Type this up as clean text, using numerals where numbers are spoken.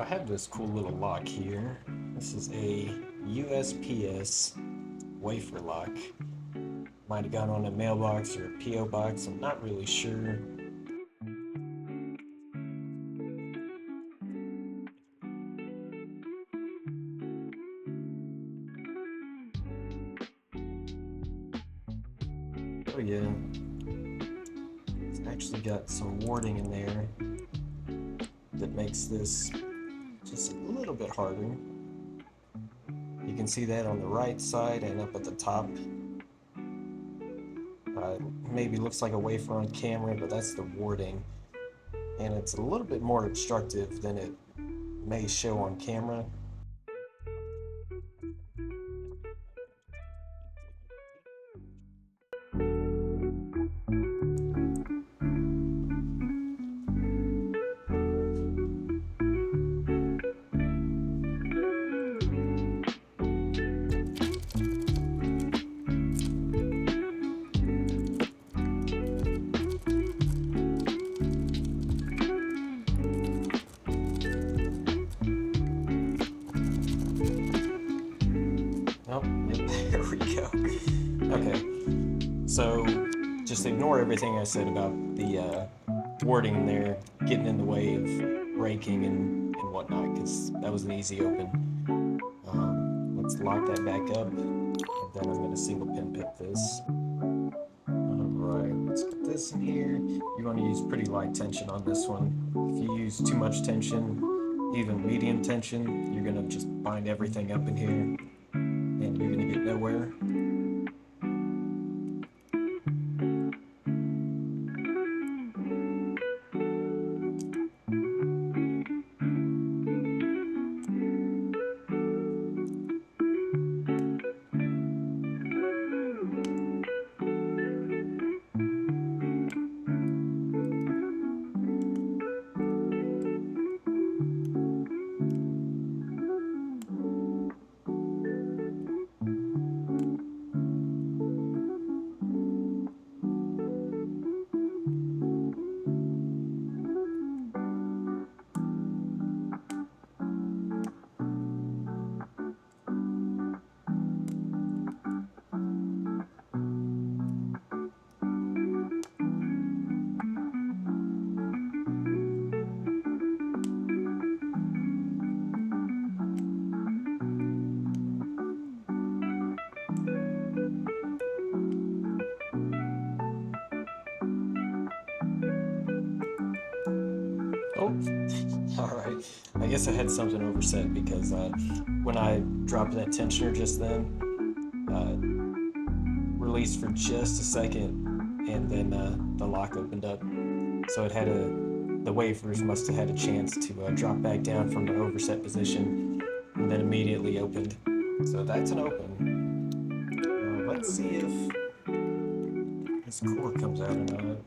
have this cool little lock here. This is a USPS wafer lock. Might have gone on a mailbox or a PO box, I'm not really sure. Oh yeah, it's actually got some warding in there that makes this just a little bit harder. You can see that on the right side and up at the top. Maybe looks like a wafer on camera, but that's the warding. And it's a little bit more obstructive than it may show on camera. Oh, yep, there we go. Okay, so just ignore everything I said about the warding there getting in the way of braking and whatnot, because that was an easy open. Let's lock that back up, and then I'm going to single pin pip this. Alright, let's put this in here. You want to use pretty light tension on this one. If you use too much tension, even medium tension, you're going to just bind everything up in here, and you're going to get nowhere. Oh, alright. I guess I had something overset because when I dropped that tensioner just then, released for just a second, and then the lock opened up. So it had the wafers must have had a chance to drop back down from the overset position, and then immediately opened. So that's an open. Let's see if this core comes out or not.